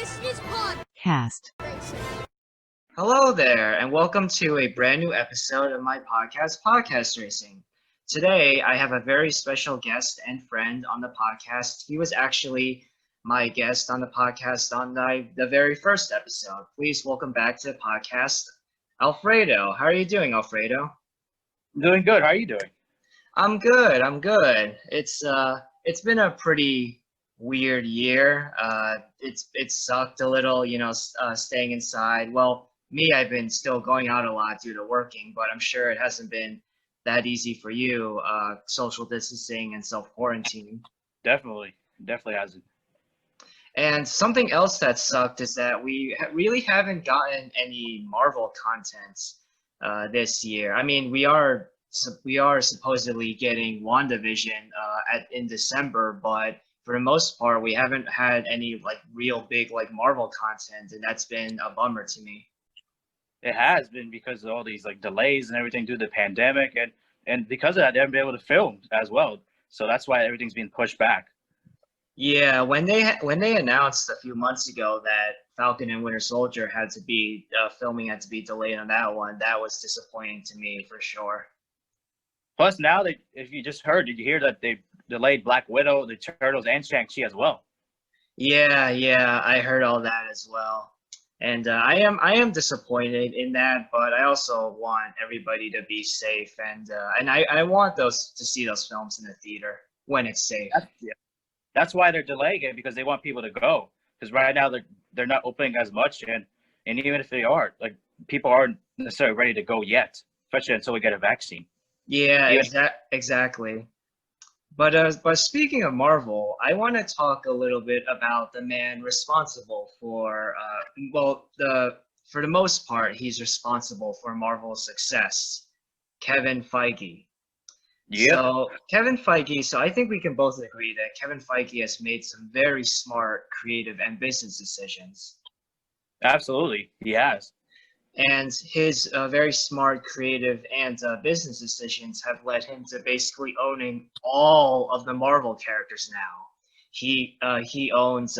This is Cast. Hello there, and welcome to a brand new episode of my podcast, Podcast Racing. Today, I have a very special guest and friend on the podcast. He was actually my guest on the podcast on the very first episode. Please welcome back to the podcast, Alfredo. How are you doing, Alfredo? I'm doing good. How are you doing? I'm good. I'm good. It's been a pretty weird year. It sucked a little, staying inside. Well, me, I've been still going out a lot due to working, but I'm sure it hasn't been that easy for you, social distancing and self-quarantine. Definitely hasn't. And something else that sucked is that we really haven't gotten any Marvel content this year. I mean, we are supposedly getting WandaVision in December, but for the most part, we haven't had any real big Marvel content, and that's been a bummer to me. It has been because of all these delays and everything due to the pandemic, and because of that, they haven't been able to film as well. So that's why everything's being pushed back. Yeah, when they announced a few months ago that Falcon and Winter Soldier had to be filming had to be delayed on that one, that was disappointing to me for sure. Plus, now if you just heard, did you hear that they delayed Black Widow, the Turtles, and Shang-Chi as well? Yeah, I heard all that as well. And I am disappointed in that, but I also want everybody to be safe, and I want to see those films in the theater when it's safe. That's why they're delaying it, because they want people to go. Because right now they're not opening as much, and even if they are, people aren't necessarily ready to go yet, especially until we get a vaccine. Yeah, exactly. But speaking of Marvel, I want to talk a little bit about the man responsible for, for the most part, he's responsible for Marvel's success, Kevin Feige. Yeah. So Kevin Feige, so I think we can both agree that Kevin Feige has made some very smart, creative, and business decisions. Absolutely, he has. And his very smart, creative, and business decisions have led him to basically owning all of the Marvel characters now. He owns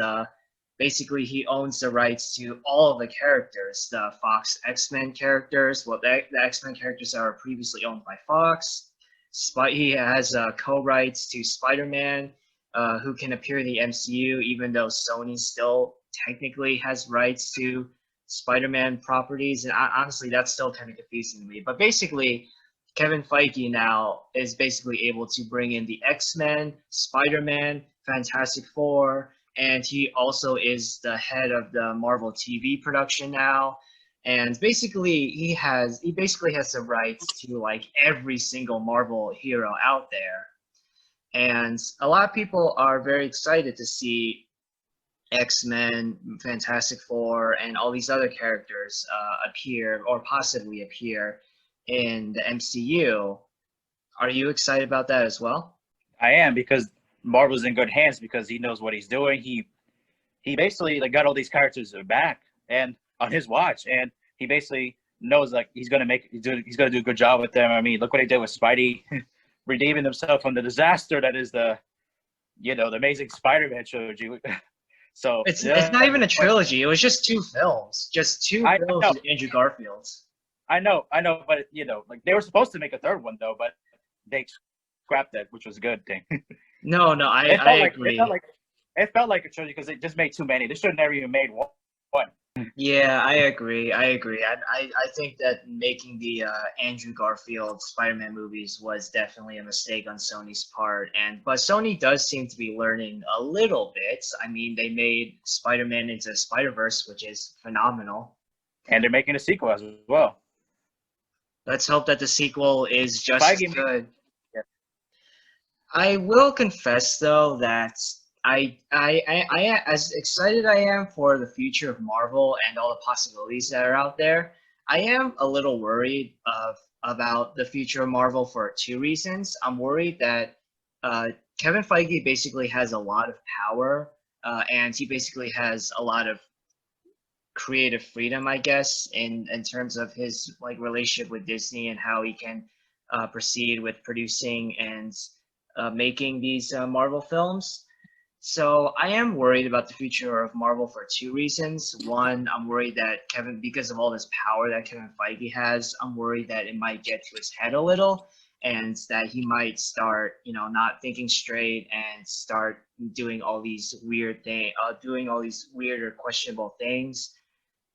basically he owns the rights to all of the characters, the Fox X-Men characters, the X-Men characters that were previously owned by Fox. He has co-rights to Spider-Man, who can appear in the MCU, even though Sony still technically has rights to Spider-Man properties, and honestly, that's still kind of confusing to me. But basically, Kevin Feige now is basically able to bring in the X-Men, Spider-Man, Fantastic Four, and he also is the head of the Marvel TV production now. And basically, he basically has the rights to every single Marvel hero out there. And a lot of people are very excited to see X-Men, Fantastic Four, and all these other characters appear or possibly appear in the MCU. Are you excited about that as well? I am, because Marvel's in good hands because he knows what he's doing. He basically got all these characters back and on his watch, and he basically knows he's gonna do a good job with them. I mean, look what he did with Spidey, redeeming himself from the disaster that is the Amazing Spider-Man trilogy. So it's not even a trilogy. It was just two films, with Andrew Garfield. I know, but they were supposed to make a third one though, but they scrapped that, which was a good thing. No, I agree. It felt like a trilogy because they just made too many. They should have never even made one. Yeah, I agree. I think that making the Andrew Garfield Spider-Man movies was definitely a mistake on Sony's part, but Sony does seem to be learning a little bit. I mean, they made Spider-Man into Spider-Verse, which is phenomenal. And they're making a sequel as well. Let's hope that the sequel is just as good. Yeah. I will confess, though, that I as excited I am for the future of Marvel and all the possibilities that are out there, I am a little worried about the future of Marvel for two reasons. I'm worried that Kevin Feige basically has a lot of power, and he basically has a lot of creative freedom, I guess, in terms of his relationship with Disney and how he can proceed with producing and making these Marvel films. So I am worried about the future of Marvel for two reasons. One, I'm worried that because of all this power that Kevin Feige has, I'm worried that it might get to his head a little, and that he might start, not thinking straight and start doing all these doing all these weird or questionable things,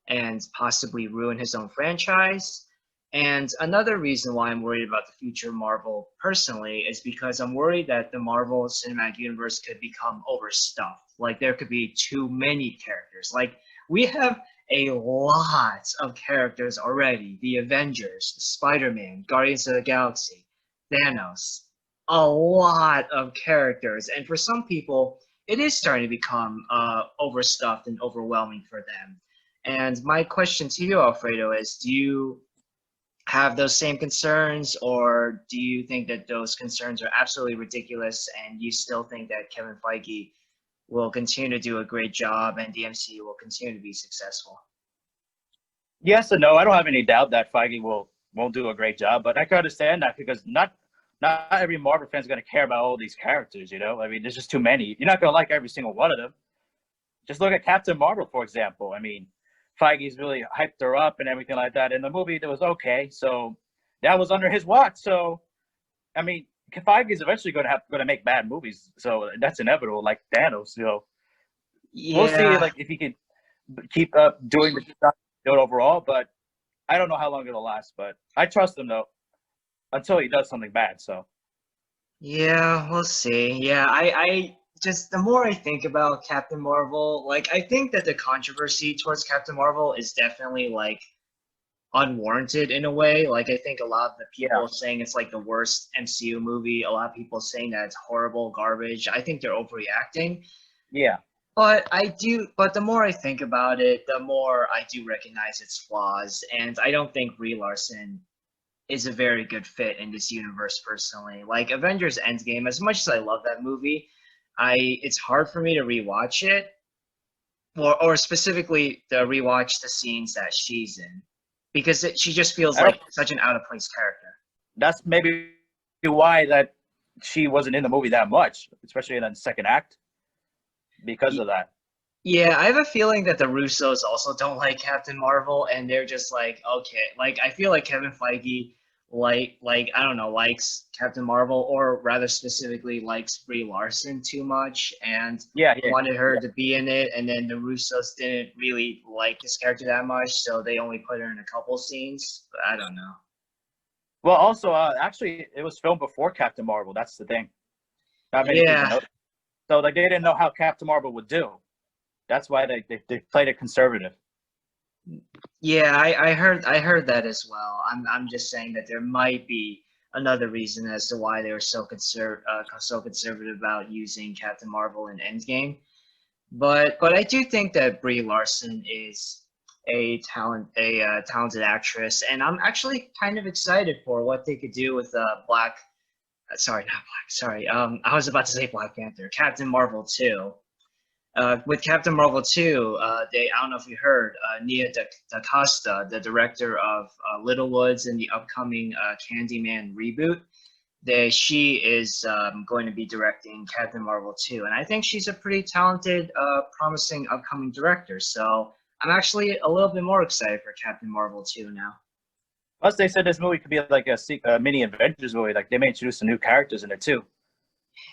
and possibly ruin his own franchise. And another reason why I'm worried about the future of Marvel personally is because I'm worried that the Marvel Cinematic Universe could become overstuffed. Like there could be too many characters. Like we have a lot of characters already. The Avengers, Spider-Man, Guardians of the Galaxy, Thanos. A lot of characters. And for some people, it is starting to become overstuffed and overwhelming for them. And my question to you, Alfredo, is do you have those same concerns, or do you think that those concerns are absolutely ridiculous and you still think that Kevin Feige will continue to do a great job and the MCU will continue to be successful? Yes and no. I don't have any doubt that Feige won't do a great job, but I can understand that because not every Marvel fan is going to care about all these characters. You know, I mean, there's just too many. You're not going to like every single one of them. Just look at Captain Marvel, for example. I mean, Feige's really hyped her up and everything like that. And the movie that was okay, so that was under his watch. So I mean, Feige's eventually going to make bad movies, so that's inevitable. Like Thanos, we'll see. Yeah, Like if he can keep up doing the stuff overall, but I don't know how long it'll last. But I trust him though until he does something bad. So yeah, we'll see. Yeah, I just the more I think about Captain Marvel, like I think that the controversy towards Captain Marvel is definitely like unwarranted in a way. Like I think a lot of the yeah, people saying it's like the worst MCU movie, a lot of people saying that it's horrible garbage. I think they're overreacting. yeah. But the more I think about it, the more I do recognize its flaws. And I don't think Brie Larson is a very good fit in this universe personally. Like Avengers Endgame, as much as I love that movie, it's hard for me to rewatch it, or specifically to rewatch the scenes that she's in, because she just feels I don't. like such an out of place character. That's maybe why that she wasn't in the movie that much, especially in the second act, because of that. Yeah, I have a feeling that the Russos also don't like Captain Marvel, and they're just like, okay, like I feel like Kevin Feige, like I don't know, likes Captain Marvel, or rather specifically likes Brie Larson too much, and Yeah, yeah, wanted her yeah. to be in it, and then the Russos didn't really like this character that much, so they only put her in a couple scenes. But I don't know. Well, also, actually, it was filmed before Captain Marvel. That's the thing. Not many people Yeah, know. So like they didn't know how Captain Marvel would do. That's why they played it conservative. yeah, I heard that as well. I'm just saying that there might be another reason as to why they were so conservative about using Captain Marvel in Endgame. But I do think that Brie Larson is a talented actress, and I'm actually kind of excited for what they could do with Black. Sorry, not Black. Sorry. I was about to say Black Panther, Captain Marvel 2. With Captain Marvel 2, I don't know if you heard, Nia DaCosta, the director of Littlewoods and the upcoming Candyman reboot, she is going to be directing Captain Marvel 2. And I think she's a pretty talented, promising upcoming director. So I'm actually a little bit more excited for Captain Marvel 2 now. Plus, they said this movie could be like a mini Avengers movie. Like they may introduce some new characters in it too.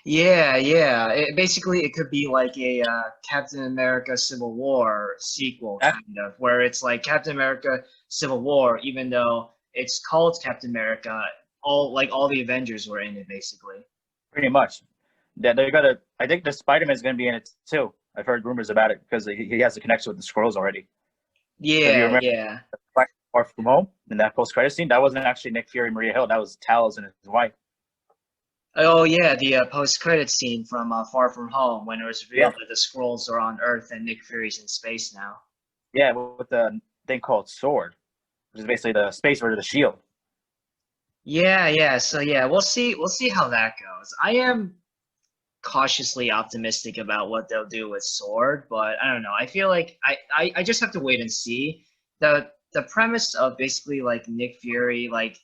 Yeah, yeah. Basically, it could be like a Captain America Civil War sequel, That's kind of, where it's like Captain America Civil War, even though it's called Captain America, all the Avengers were in it, basically. pretty much. Yeah, they're gonna. I think the Spider-Man is gonna be in it too. I've heard rumors about it because he has a connection with the Skrulls already. Because you Yeah, remember yeah. Far From Home in that post-credit scene, that wasn't actually Nick Fury and Maria Hill. That was Talos and his wife. Oh, yeah, the post-credit scene from Far From Home when it was Yeah, revealed that the Skrulls are on Earth and Nick Fury's in space now. yeah, with the thing called Sword, which is basically the space version of the Shield. Yeah, yeah. So yeah, we'll see how that goes. I am cautiously optimistic about what they'll do with Sword, but I don't know. I feel like I just have to wait and see. The premise of basically like Nick Fury, like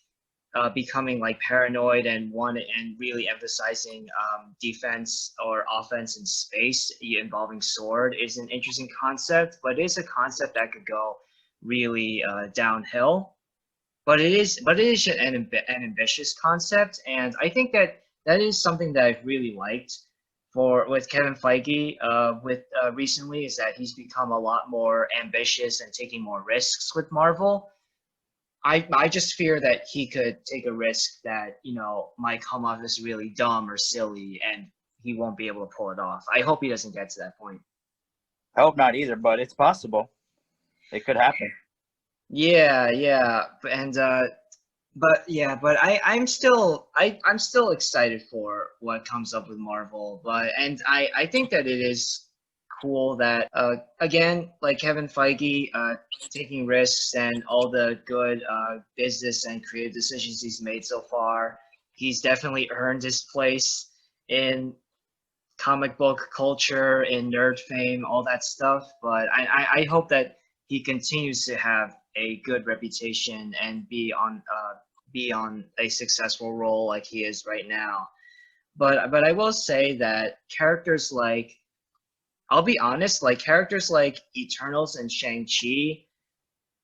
becoming like paranoid and really emphasizing defense or offense in space involving sword is an interesting concept, but it's a concept that could go really downhill. But it is an ambitious concept, and I think that is something that I've really liked with Kevin Feige recently, is that he's become a lot more ambitious and taking more risks with Marvel. I just fear that he could take a risk that, might come off as really dumb or silly, and he won't be able to pull it off. I hope he doesn't get to that point. I hope not either, but it's possible. It could happen. Yeah, but I'm still excited for what comes up with Marvel. I think that it is cool that again, like Kevin Feige taking risks and all the good business and creative decisions he's made so far. He's definitely earned his place in comic book culture, in nerd fame, all that stuff. But I hope that he continues to have a good reputation and be on a successful role like he is right now. But I will say that characters like, I'll be honest, like characters like Eternals and Shang-Chi,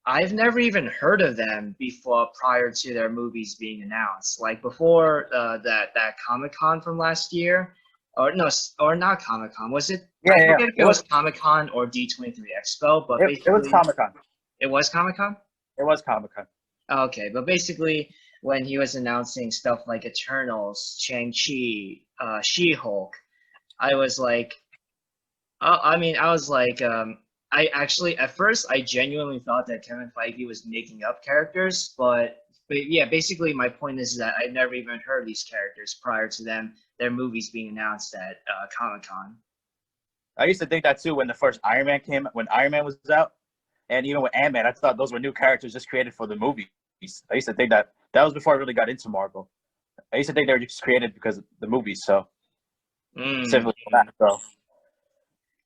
I've never even heard of them before prior to their movies being announced. Like before that Comic-Con from last year, or no, or not Comic-Con. Was it? Yeah, I yeah. forget if it was Comic-Con or D23 Expo, but It was Comic-Con. It was Comic-Con? It was Comic-Con. Okay, but basically when he was announcing stuff like Eternals, Shang-Chi, She-Hulk, I was like, I actually, at first, I genuinely thought that Kevin Feige was making up characters, but yeah, basically my point is that I never even heard these characters prior to their movies being announced at Comic-Con. I used to think that too when the first Iron Man when Iron Man was out, and even with Ant-Man, I thought those were new characters just created for the movies. I used to think that was before I really got into Marvel. I used to think they were just created because of the movies, so specifically for that, so.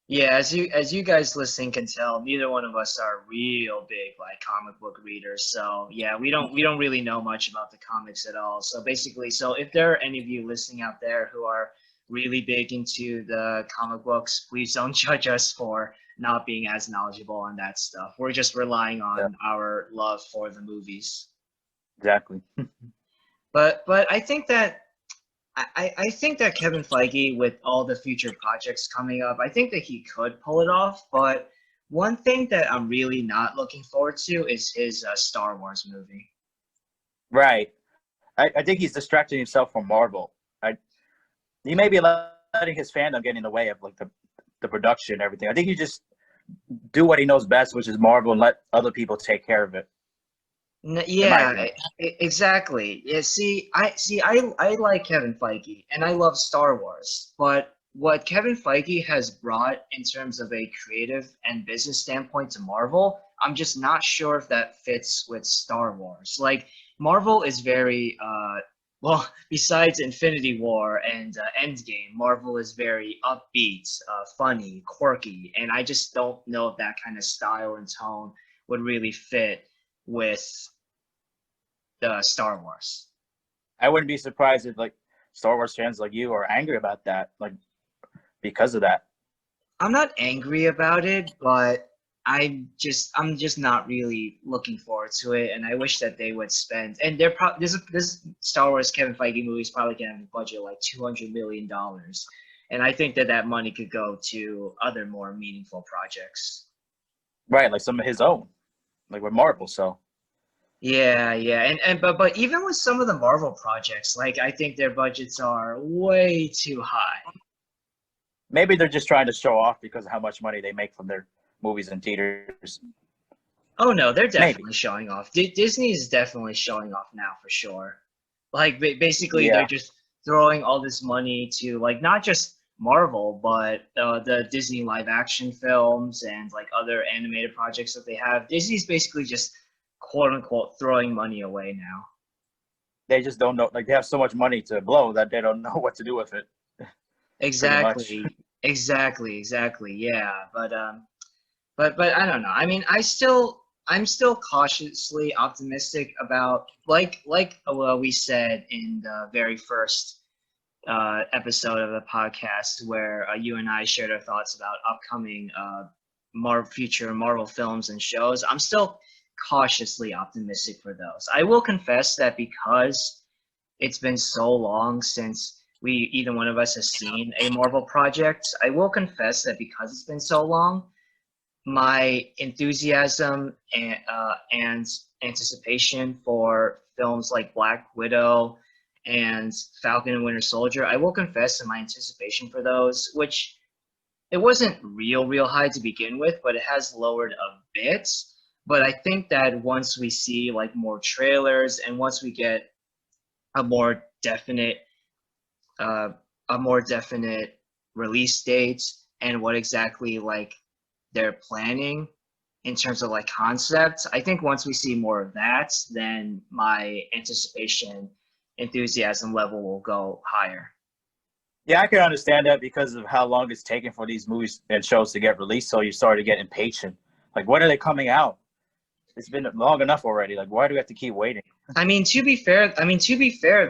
Yeah, as you guys listening can tell, neither one of us are real big like comic book readers. So yeah, we don't really know much about the comics at all. So basically, if there are any of you listening out there who are really big into the comic books, please don't judge us for not being as knowledgeable on that stuff. We're just relying on our love for the movies. Exactly. But I think that I think that Kevin Feige, with all the future projects coming up, I think that he could pull it off. But one thing that I'm really not looking forward to is his Star Wars movie. Right. I think he's distracting himself from Marvel. He may be letting his fandom get in the way of like the production and everything. I think he just do what he knows best, which is Marvel, and let other people take care of it. Yeah, exactly. Yeah, I like Kevin Feige and I love Star Wars, but what Kevin Feige has brought in terms of a creative and business standpoint to Marvel, I'm just not sure if that fits with Star Wars. Like Marvel is very well, besides Infinity War and Endgame, Marvel is very upbeat, funny, quirky, and I just don't know if that kind of style and tone would really fit with the Star Wars. I wouldn't be surprised if like Star Wars fans like you are angry about that, like because of that. I'm not angry about it, but I'm just not really looking forward to it, and I wish that they would spend. And they're probably this Star Wars Kevin Feige movie is probably gonna have a budget like $200 million, and I think that money could go to other more meaningful projects. Right, like some of his own, like with Marvel. So. Yeah, but even with some of the Marvel projects, like I think their budgets are way too high. Maybe they're just trying to show off because of how much money they make from their movies and theaters. Oh no, they're definitely showing off. Disney is definitely showing off now for sure. Like basically, they're just throwing all this money to like not just Marvel, but the Disney live action films and like other animated projects that they have. Disney's basically just quote unquote throwing money away now. They just don't know, like they have so much money to blow that they don't know what to do with it. Exactly. Yeah, but I don't know. I mean, I still I'm still cautiously optimistic about we said in the very first episode of the podcast where you and I shared our thoughts about upcoming future Marvel films and shows. I'm still cautiously optimistic for those. I will confess that because it's been so long since either one of us has seen a Marvel project, I will confess that because it's been so long, my enthusiasm and anticipation for films like Black Widow and Falcon and Winter Soldier, I will confess that my anticipation for those, which it wasn't real high to begin with, but it has lowered a bit. But I think that once we see like more trailers and once we get a more definite uh, release date and what exactly like they're planning in terms of like concepts, I think once we see more of that, then my enthusiasm level will go higher. Yeah, I can understand that because of how long it's taken for these movies and shows to get released. So you start to get impatient. Like, when are they coming out? It's been long enough already. Like, why do we have to keep waiting? I mean, to be fair,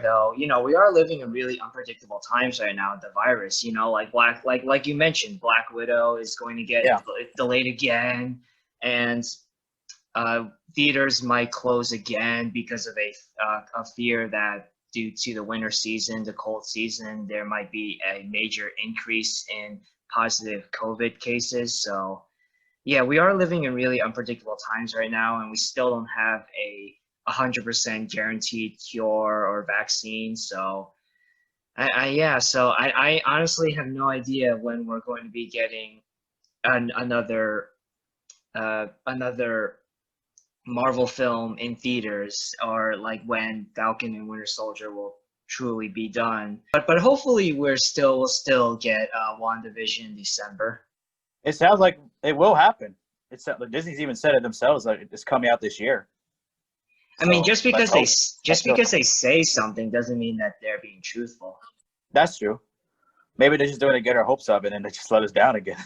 though, you know, we are living in really unpredictable times right now with the virus. You know, like you mentioned, Black Widow is going to get delayed again, and theaters might close again because of a fear that due to the winter season, the cold season, there might be a major increase in positive COVID cases. So, yeah, we are living in really unpredictable times right now, and we still don't have a 100% guaranteed cure or vaccine. So, I honestly have no idea when we're going to be getting another Marvel film in theaters, or like when Falcon and Winter Soldier will truly be done. But hopefully we'll still get WandaVision in December. It sounds like it will happen. It's like Disney's even said it themselves, like it's coming out this year. I mean, just because they say something doesn't mean that they're being truthful. That's true. Maybe they're just doing it to get our hopes up, and then they just let us down again.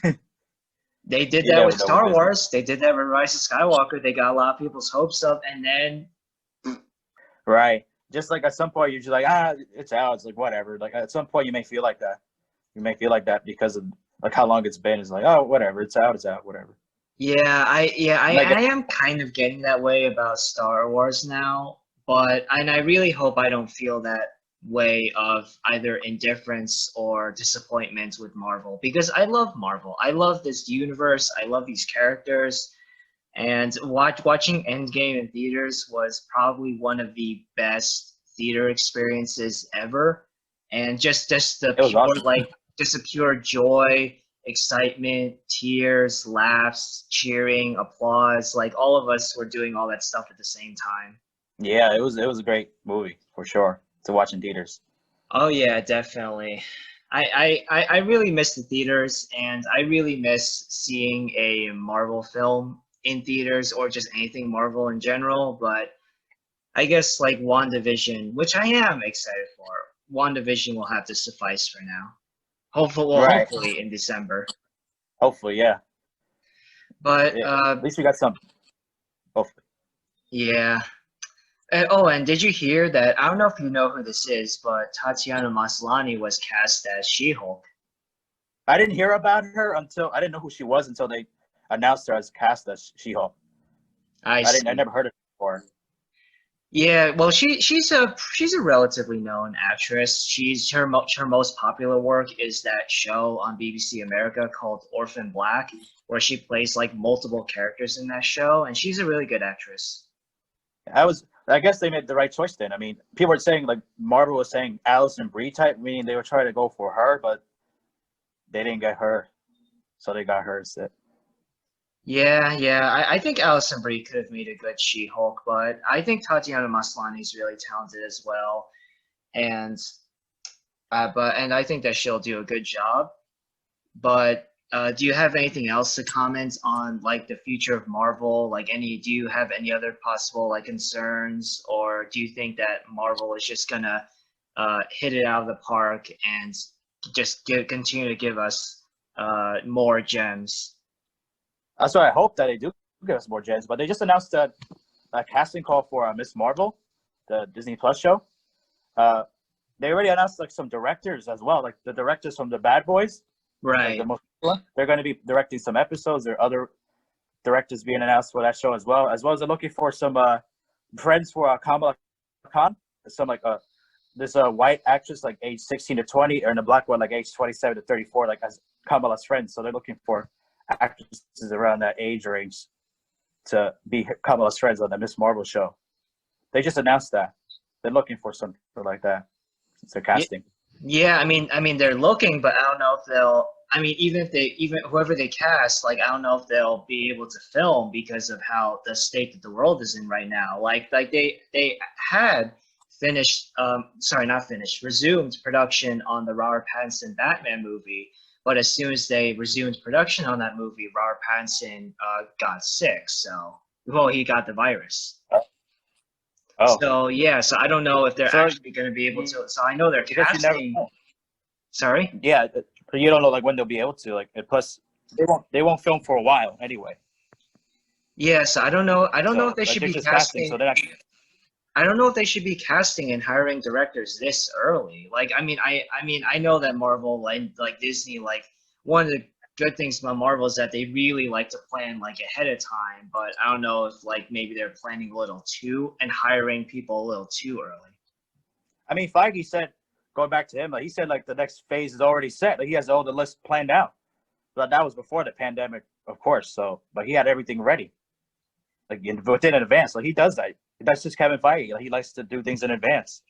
They did that with Star Wars. They did that with Rise of Skywalker. They got a lot of people's hopes up, and then right. Just like at some point you're just like, it's out. It's like whatever. Like at some point you may feel like that. You may feel like that because of like how long it's been. It's like, oh, whatever. It's out. It's out. Whatever. Yeah, I am kind of getting that way about Star Wars now, and I really hope I don't feel that way of either indifference or disappointment with Marvel, because I love Marvel. I love this universe. I love these characters, and watching Endgame in theaters was probably one of the best theater experiences ever. And just the pure awesome. Just the pure joy, excitement, tears, laughs, cheering, applause. Like all of us were doing all that stuff at the same time. Yeah, it was a great movie for sure to watch in theaters. Oh yeah, definitely. I really miss the theaters, and I really miss seeing a Marvel film in theaters or just anything Marvel in general. But I guess like WandaVision, which I am excited for, WandaVision will have to suffice for now. Hopefully in December. Hopefully, yeah. But at least we got something. Hopefully. Yeah. And did you hear that? I don't know if you know who this is, but Tatiana Maslany was cast as She-Hulk. I didn't hear about her I didn't know who she was until they announced her as cast as She-Hulk. I never heard of her before. Yeah, well, she's a relatively known actress. Her most popular work is that show on BBC America called Orphan Black, where she plays like multiple characters in that show, and she's a really good actress. I guess they made the right choice then. I mean, people were saying like Marvel was saying Alison Brie type, meaning they were trying to go for her, but they didn't get her, so they got her instead. Yeah. I think Alison Brie could have made a good She-Hulk, but I think Tatiana Maslany is really talented as well, and I think that she'll do a good job. But do you have anything else to comment on like the future of Marvel? Do you have any other possible like concerns, or do you think that Marvel is just gonna hit it out of the park and just continue to give us more gems? That's what I hope that they do give us more gems. But they just announced a casting call for Miss Marvel, the Disney Plus show. They already announced like some directors as well, like the directors from the Bad Boys. Right. Like the most popular. They're going to be directing some episodes. There are other directors being announced for that show as well as they're looking for some friends for Kamala Khan. Some like this white actress like age 16 to 20, and a black one like age 27 to 34, like as Kamala's friends. So they're looking for actresses around that age range to be Kamala's friends on the Miss Marvel show. They just announced that they're looking for something like that. Since they're casting. Yeah, I mean they're looking, but I don't know if they'll. I mean, even whoever they cast, like I don't know if they'll be able to film because of how the state that the world is in right now. Like they had finished, sorry, not finished, resumed production on the Robert Pattinson Batman movie, but as soon as they resumed production on that movie, Robert Pattinson got sick. So, well, he got the virus. Oh. So yeah, so I don't know if they're actually going to be able to. So I know they're casting. Sorry. Yeah, but you don't know like when they'll be able to. Like, and plus they won't film for a while anyway. Yeah, so I don't know. I don't know if they should be casting. So they're not. I don't know if they should be casting and hiring directors this early. Like, I mean, I know that Marvel and like Disney, like one of the good things about Marvel is that they really like to plan like ahead of time, but I don't know if like maybe they're planning a little too and hiring people a little too early. I mean, Feige said, going back to him, like he said, like the next phase is already set. Like he has all the list planned out. But that was before the pandemic, of course. So, but he had everything ready, like within advance. Like he does that. That's just Kevin Feige. Like he likes to do things in advance.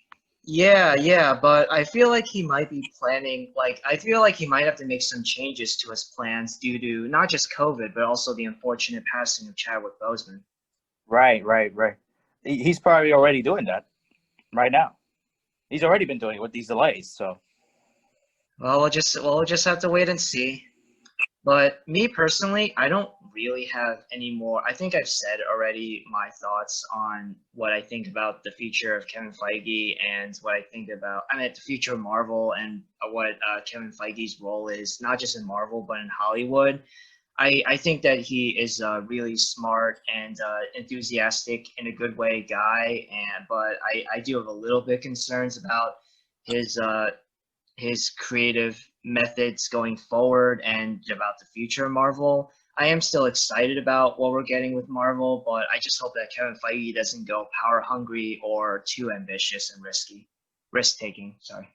Yeah, but I feel like he might be planning, like, I feel like he might have to make some changes to his plans due to not just COVID, but also the unfortunate passing of Chadwick Boseman. Right. He's probably already doing that right now. He's already been doing it with these delays. So, well, we'll just have to wait and see. But me personally, I don't really have any more. I think I've said already my thoughts on what I think about the future of Kevin Feige and what I think about, the future of Marvel and what Kevin Feige's role is, not just in Marvel, but in Hollywood. I think that he is a really smart and enthusiastic in a good way guy, but I do have a little bit concerns about his creative methods going forward and about the future of Marvel. I am still excited about what we're getting with Marvel, but I just hope that Kevin Feige doesn't go power hungry or too ambitious and risk taking. Sorry.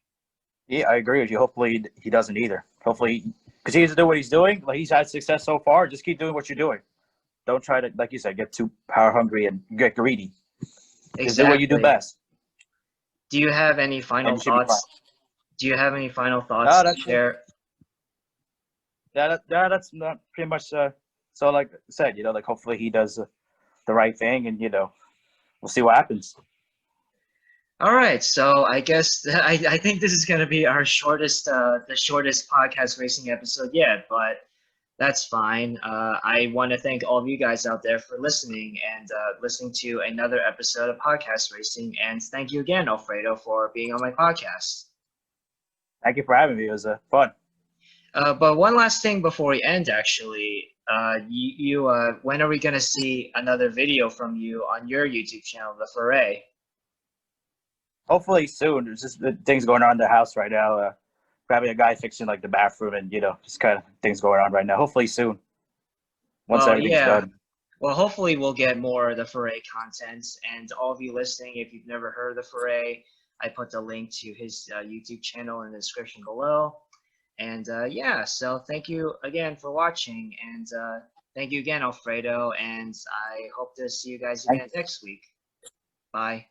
yeah, I agree with you. Hopefully he doesn't either. Hopefully, because he has to do what he's doing. Like he's had success so far. Just keep doing what you're doing. Don't try to, like you said, get too power hungry and get greedy. Exactly. Just do what you do best. Do you have any final thoughts? Do you have any final thoughts to share? That's not pretty much. So, like I said, like hopefully he does the right thing, and we'll see what happens. All right, so I guess I think this is going to be our the shortest podcast racing episode yet, but that's fine. I want to thank all of you guys out there for listening and listening to another episode of Podcast Racing, and thank you again, Alfredo, for being on my podcast. Thank you for having me. It was fun. But one last thing before we end, actually, when are we going to see another video from you on your YouTube channel, the Furae? Hopefully soon. There's just things going on in the house right now. Probably a guy fixing like the bathroom and just kind of things going on right now. Hopefully soon. Once everything's done. Well, hopefully we'll get more of the Furae content. And all of you listening, if you've never heard of the Furae, I put the link to his YouTube channel in the description below. And so thank you again for watching. And thank you again, Alfredo. And I hope to see you guys again next week. Bye.